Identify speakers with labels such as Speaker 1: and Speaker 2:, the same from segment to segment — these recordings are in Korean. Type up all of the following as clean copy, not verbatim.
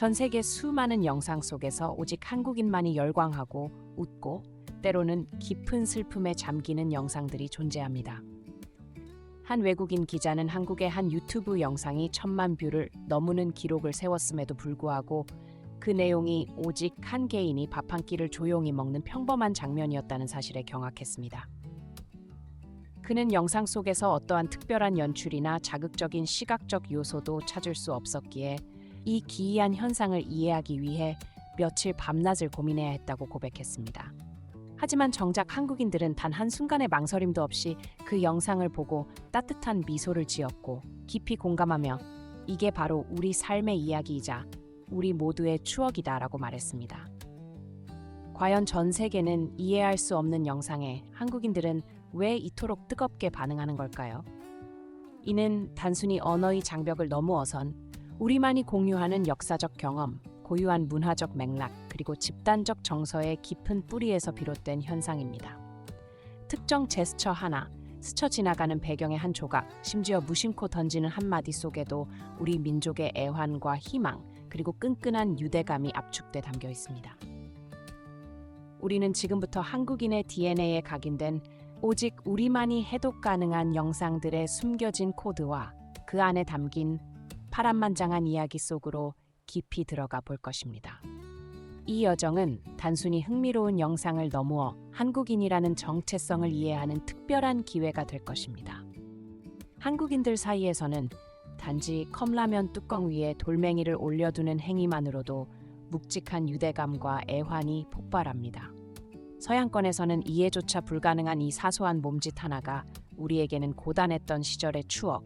Speaker 1: 전 세계 수많은 영상 속에서 오직 한국인만이 열광하고 웃고 때로는 깊은 슬픔에 잠기는 영상들이 존재합니다. 한 외국인 기자는 한국의 한 유튜브 영상이 1,000만 뷰를 넘는 기록을 세웠음에도 불구하고 그 내용이 오직 한 개인이 밥 한 끼를 조용히 먹는 평범한 장면이었다는 사실에 경악했습니다. 그는 영상 속에서 어떠한 특별한 연출이나 자극적인 시각적 요소도 찾을 수 없었기에 이 기이한 현상을 이해하기 위해 며칠 밤낮을 고민해야 했다고 고백했습니다. 하지만 정작 한국인들은 단 한순간의 망설임도 없이 그 영상을 보고 따뜻한 미소를 지었고 깊이 공감하며 이게 바로 우리 삶의 이야기이자 우리 모두의 추억이다라고 말했습니다. 과연 전 세계는 이해할 수 없는 영상에 한국인들은 왜 이토록 뜨겁게 반응하는 걸까요? 이는 단순히 언어의 장벽을 넘어선 우리만이 공유하는 역사적 경험, 고유한 문화적 맥락, 그리고 집단적 정서의 깊은 뿌리에서 비롯된 현상입니다. 특정 제스처 하나, 스쳐 지나가는 배경의 한 조각, 심지어 무심코 던지는 한마디 속에도 우리 민족의 애환과 희망, 그리고 끈끈한 유대감이 압축돼 담겨 있습니다. 우리는 지금부터 한국인의 DNA에 각인된 오직 우리만이 해독 가능한 영상들의 숨겨진 코드와 그 안에 담긴 파란만장한 이야기 속으로 깊이 들어가 볼 것입니다. 이 여정은 단순히 흥미로운 영상을 넘어 한국인이라는 정체성을 이해하는 특별한 기회가 될 것입니다. 한국인들 사이에서는 단지 컵라면 뚜껑 위에 돌멩이를 올려두는 행위만으로도 묵직한 유대감과 애환이 폭발합니다. 서양권에서는 이해조차 불가능한 이 사소한 몸짓 하나가 우리에게는 고단했던 시절의 추억,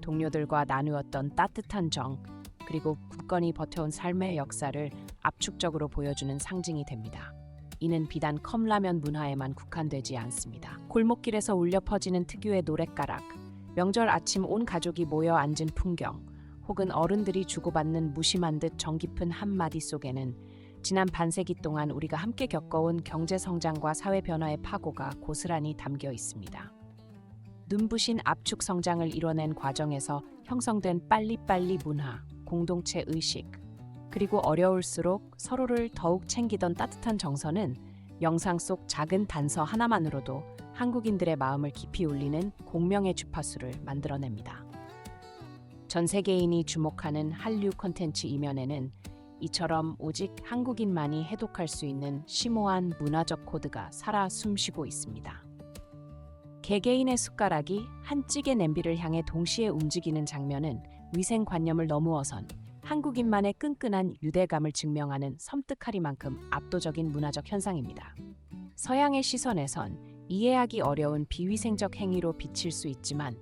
Speaker 1: 동료들과 나누었던 따뜻한 정, 그리고 굳건히 버텨온 삶의 역사를 압축적으로 보여주는 상징이 됩니다. 이는 비단 컵라면 문화에만 국한되지 않습니다. 골목길에서 울려 퍼지는 특유의 노랫가락, 명절 아침 온 가족이 모여 앉은 풍경, 혹은 어른들이 주고받는 무심한 듯 정깊은 한마디 속에는 지난 반세기 동안 우리가 함께 겪어온 경제 성장과 사회 변화의 파고가 고스란히 담겨 있습니다. 눈부신 압축 성장을 이뤄낸 과정에서 형성된 빨리빨리 문화, 공동체 의식, 그리고 어려울수록 서로를 더욱 챙기던 따뜻한 정서는 영상 속 작은 단서 하나만으로도 한국인들의 마음을 깊이 울리는 공명의 주파수를 만들어냅니다. 전 세계인이 주목하는 한류 콘텐츠 이면에는 이처럼 오직 한국인만이 해독할 수 있는 심오한 문화적 코드가 살아 숨쉬고 있습니다. 개개인의 숟가락이 한 찌개 냄비를 향해 동시에 움직이는 장면은 위생관념을 넘어선 한국인만의 끈끈한 유대감을 증명하는 섬뜩하리만큼 압도적인 문화적 현상입니다. 서양의 시선에선 이해하기 어려운 비위생적 행위로 비칠 수 있지만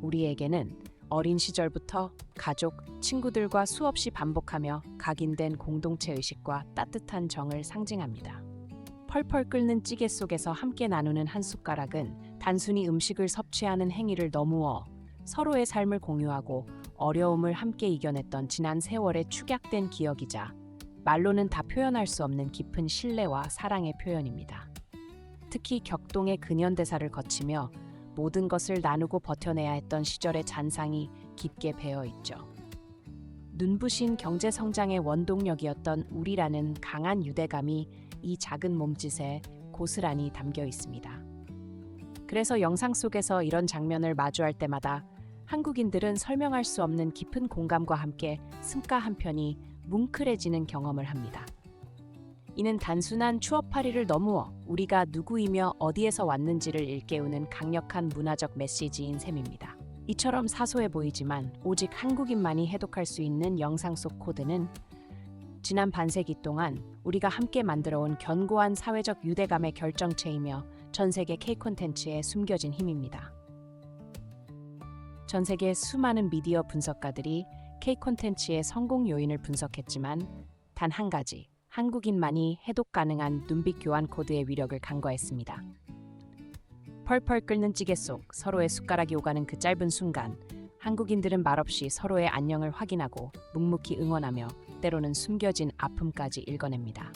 Speaker 1: 우리에게는 어린 시절부터 가족, 친구들과 수없이 반복하며 각인된 공동체 의식과 따뜻한 정을 상징합니다. 펄펄 끓는 찌개 속에서 함께 나누는 한 숟가락은 단순히 음식을 섭취하는 행위를 넘어 서로의 삶을 공유하고 어려움을 함께 이겨냈던 지난 세월의 축약된 기억이자 말로는 다 표현할 수 없는 깊은 신뢰와 사랑의 표현입니다. 특히 격동의 근현대사를 거치며 모든 것을 나누고 버텨내야 했던 시절의 잔상이 깊게 배어 있죠. 눈부신 경제 성장의 원동력이었던 우리라는 강한 유대감이 이 작은 몸짓에 고스란히 담겨 있습니다. 그래서 영상 속에서 이런 장면을 마주할 때마다 한국인들은 설명할 수 없는 깊은 공감과 함께 숨가 한편이 뭉클해지는 경험을 합니다. 이는 단순한 추억팔이를 넘어 우리가 누구이며 어디에서 왔는지를 일깨우는 강력한 문화적 메시지인 셈입니다. 이처럼 사소해 보이지만 오직 한국인만이 해독할 수 있는 영상 속 코드는 지난 반세기 동안 우리가 함께 만들어온 견고한 사회적 유대감의 결정체이며 전 세계 K-콘텐츠에 숨겨진 힘입니다. 전 세계 수많은 미디어 분석가들이 K-콘텐츠의 성공 요인을 분석했지만 단 한 가지, 한국인만이 해독 가능한 눈빛 교환 코드의 위력을 간과했습니다. 펄펄 끓는 찌개 속 서로의 숟가락이 오가는 그 짧은 순간, 한국인들은 말없이 서로의 안녕을 확인하고 묵묵히 응원하며 때로는 숨겨진 아픔까지 읽어냅니다.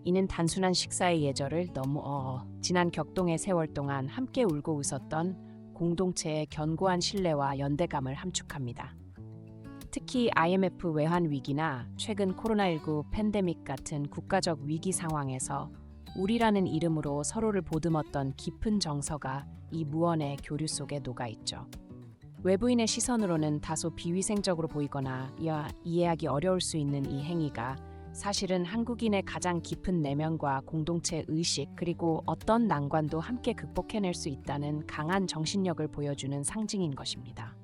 Speaker 1: 이는 단순한 식사의 예절을 넘어 지난 격동의 세월 동안 함께 울고 웃었던 공동체의 견고한 신뢰와 연대감을 함축합니다. 특히 IMF 외환 위기나 최근 코로나19 팬데믹 같은 국가적 위기 상황에서 우리라는 이름으로 서로를 보듬었던 깊은 정서가 이 무언의 교류 속에 녹아있죠. 외부인의 시선으로는 다소 비위생적으로 보이거나 이해하기 어려울 수 있는 이 행위가 사실은 한국인의 가장 깊은 내면과 공동체 의식 그리고 어떤 난관도 함께 극복해낼 수 있다는 강한 정신력을 보여주는 상징인 것입니다.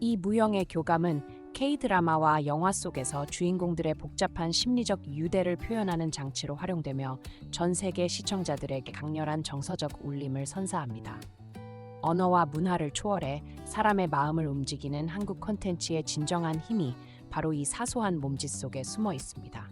Speaker 1: 이 무형의 교감은 K-드라마와 영화 속에서 주인공들의 복잡한 심리적 유대를 표현하는 장치로 활용되며 전 세계 시청자들에게 강렬한 정서적 울림을 선사합니다. 언어와 문화를 초월해 사람의 마음을 움직이는 한국 콘텐츠의 진정한 힘이 바로 이 사소한 몸짓 속에 숨어 있습니다.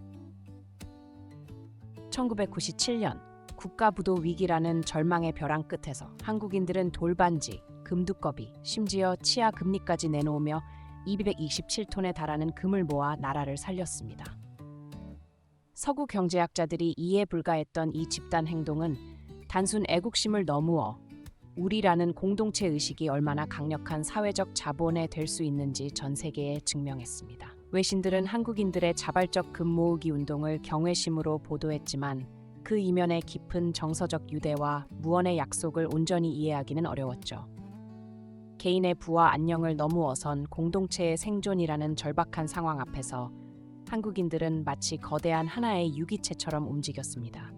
Speaker 1: 1997년 국가부도 위기라는 절망의 벼랑 끝에서 한국인들은 돌반지, 금두꺼비, 심지어 치아 금리까지 내놓으며 227톤에 달하는 금을 모아 나라를 살렸습니다. 서구 경제학자들이 이해 불가했던 이 집단 행동은 단순 애국심을 너무어 우리라는 공동체 의식이 얼마나 강력한 사회적 자본에 될 수 있는지 전 세계에 증명했습니다. 외신들은 한국인들의 자발적 금 모으기 운동을 경외심으로 보도했지만 그 이면의 깊은 정서적 유대와 무언의 약속을 온전히 이해하기는 어려웠죠. 개인의 부와 안녕을 넘어선 공동체의 생존이라는 절박한 상황 앞에서 한국인들은 마치 거대한 하나의 유기체처럼 움직였습니다.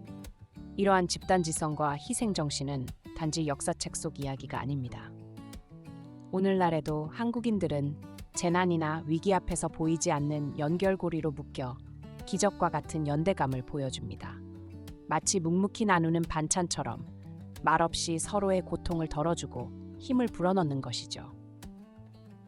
Speaker 1: 이러한 집단지성과 희생정신은 단지 역사책 속 이야기가 아닙니다. 오늘날에도 한국인들은 재난이나 위기 앞에서 보이지 않는 연결고리로 묶여 기적과 같은 연대감을 보여줍니다. 마치 묵묵히 나누는 반찬처럼 말없이 서로의 고통을 덜어주고 힘을 불어넣는 것이죠.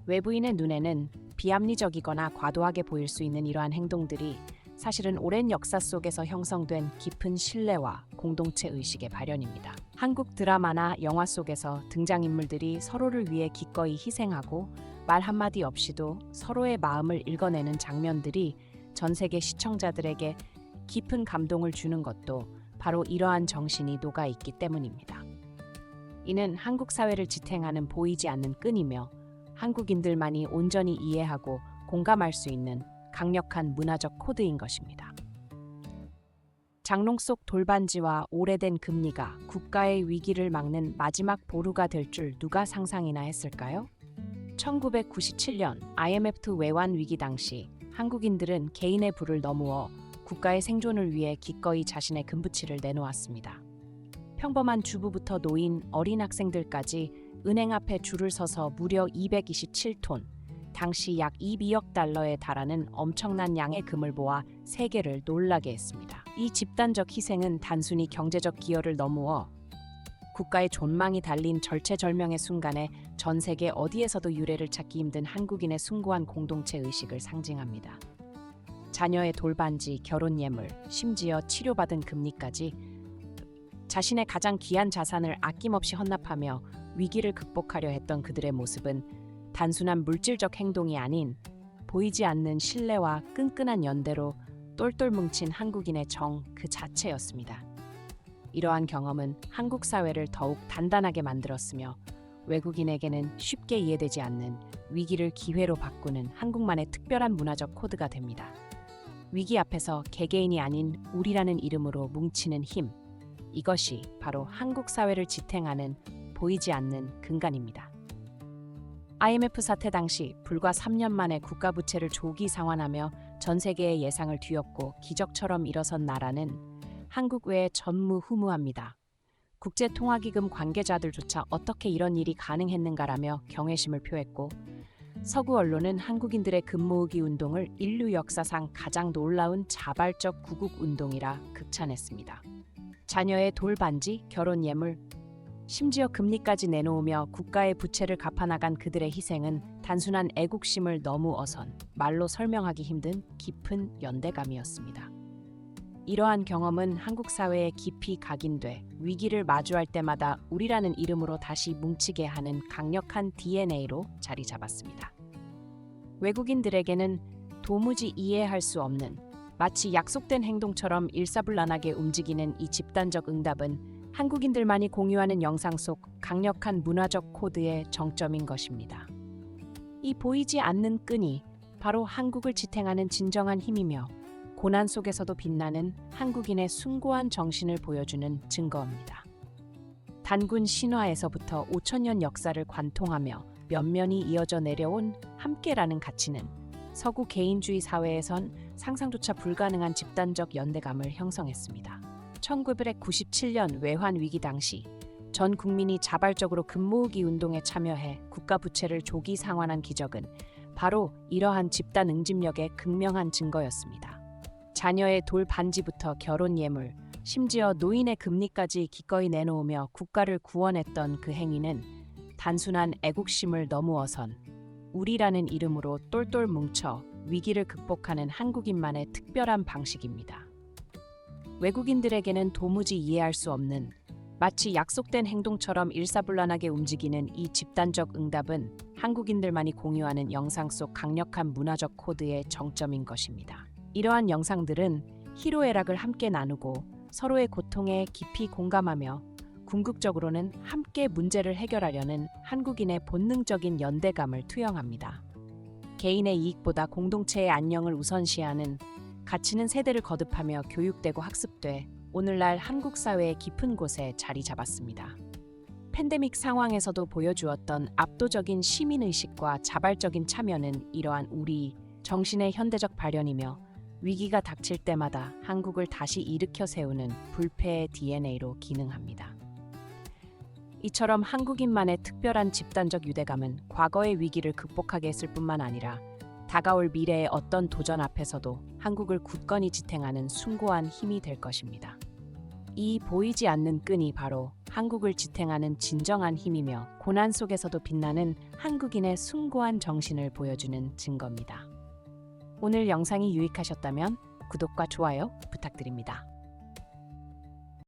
Speaker 1: 외부인의 눈에는 비합리적이거나 과도하게 보일 수 있는 이러한 행동들이 사실은 오랜 역사 속에서 형성된 깊은 신뢰와 공동체 의식의 발현입니다. 한국 드라마나 영화 속에서 등장인물들이 서로를 위해 기꺼이 희생하고 말 한마디 없이도 서로의 마음을 읽어내는 장면들이 전 세계 시청자들에게 깊은 감동을 주는 것도 바로 이러한 정신이 녹아있기 때문입니다. 이는 한국 사회를 지탱하는 보이지 않는 끈이며 한국인들만이 온전히 이해하고 공감할 수 있는 강력한 문화적 코드인 것입니다. 장롱 속 돌반지와 오래된 금리가 국가의 위기를 막는 마지막 보루가 될 줄 누가 상상이나 했을까요? 1997년 IMF 외환 위기 당시 한국인들은 개인의 부를 넘어어 국가의 생존을 위해 기꺼이 자신의 금부치를 내놓았습니다. 평범한 주부부터 노인, 어린 학생들까지 은행 앞에 줄을 서서 무려 227톤, 당시 약 2억 달러에 달하는 엄청난 양의 금을 모아 세계를 놀라게 했습니다. 이 집단적 희생은 단순히 경제적 기여를 넘어어 국가의 존망이 달린 절체절명의 순간에 전 세계 어디에서도 유례를 찾기 힘든 한국인의 숭고한 공동체 의식을 상징합니다. 자녀의 돌반지, 결혼 예물, 심지어 치료받은 금리까지 자신의 가장 귀한 자산을 아낌없이 헌납하며 위기를 극복하려 했던 그들의 모습은 단순한 물질적 행동이 아닌 보이지 않는 신뢰와 끈끈한 연대로 똘똘 뭉친 한국인의 정 그 자체였습니다. 이러한 경험은 한국 사회를 더욱 단단하게 만들었으며 외국인에게는 쉽게 이해되지 않는 위기를 기회로 바꾸는 한국만의 특별한 문화적 코드가 됩니다. 위기 앞에서 개개인이 아닌 우리라는 이름으로 뭉치는 힘, 이것이 바로 한국 사회를 지탱하는 보이지 않는 근간입니다. IMF 사태 당시 불과 3년 만에 국가 부채를 조기 상환하며 전 세계의 예상을 뒤엎고 기적처럼 일어선 나라는 한국 외에 전무후무합니다. 국제통화기금 관계자들조차 어떻게 이런 일이 가능했는가라며 경외심을 표했고 서구 언론은 한국인들의 금 모으기 운동을 인류 역사상 가장 놀라운 자발적 구국운동이라 극찬했습니다. 자녀의 돌반지, 결혼 예물, 심지어 금리까지 내놓으며 국가의 부채를 갚아나간 그들의 희생은 단순한 애국심을 넘어선 말로 설명하기 힘든 깊은 연대감이었습니다. 이러한 경험은 한국 사회에 깊이 각인돼 위기를 마주할 때마다 우리라는 이름으로 다시 뭉치게 하는 강력한 DNA로 자리 잡았습니다. 외국인들에게는 도무지 이해할 수 없는 마치 약속된 행동처럼 일사불란하게 움직이는 이 집단적 응답은 한국인들만이 공유하는 영상 속 강력한 문화적 코드의 정점인 것입니다. 이 보이지 않는 끈이 바로 한국을 지탱하는 진정한 힘이며 고난 속에서도 빛나는 한국인의 숭고한 정신을 보여주는 증거입니다. 단군 신화에서부터 5천년 역사를 관통하며 면면이 이어져 내려온 함께라는 가치는 서구 개인주의 사회에선 상상조차 불가능한 집단적 연대감을 형성했습니다. 1997년 외환 위기 당시 전 국민이 자발적으로 금모으기 운동에 참여해 국가 부채를 조기 상환한 기적은 바로 이러한 집단 응집력의 극명한 증거였습니다. 자녀의 돌 반지부터 결혼 예물, 심지어 노인의 금리까지 기꺼이 내놓으며 국가를 구원했던 그 행위는 단순한 애국심을 넘어선 우리라는 이름으로 똘똘 뭉쳐 위기를 극복하는 한국인만의 특별한 방식입니다. 외국인들에게는 도무지 이해할 수 없는 마치 약속된 행동처럼 일사불란하게 움직이는 이 집단적 응답은 한국인들만이 공유하는 영상 속 강력한 문화적 코드의 정점인 것입니다. 이러한 영상들은 희로애락을 함께 나누고 서로의 고통에 깊이 공감하며 궁극적으로는 함께 문제를 해결하려는 한국인의 본능적인 연대감을 투영합니다. 개인의 이익보다 공동체의 안녕을 우선시하는 가치는 세대를 거듭하며 교육되고 학습돼 오늘날 한국 사회의 깊은 곳에 자리 잡았습니다. 팬데믹 상황에서도 보여주었던 압도적인 시민의식과 자발적인 참여는 이러한 우리 정신의 현대적 발현이며 위기가 닥칠 때마다 한국을 다시 일으켜 세우는 불패의 DNA로 기능합니다. 이처럼 한국인만의 특별한 집단적 유대감은 과거의 위기를 극복하게 했을 뿐만 아니라 다가올 미래의 어떤 도전 앞에서도 한국을 굳건히 지탱하는 숭고한 힘이 될 것입니다. 이 보이지 않는 끈이 바로 한국을 지탱하는 진정한 힘이며 고난 속에서도 빛나는 한국인의 숭고한 정신을 보여주는 증거입니다. 오늘 영상이 유익하셨다면 구독과 좋아요 부탁드립니다.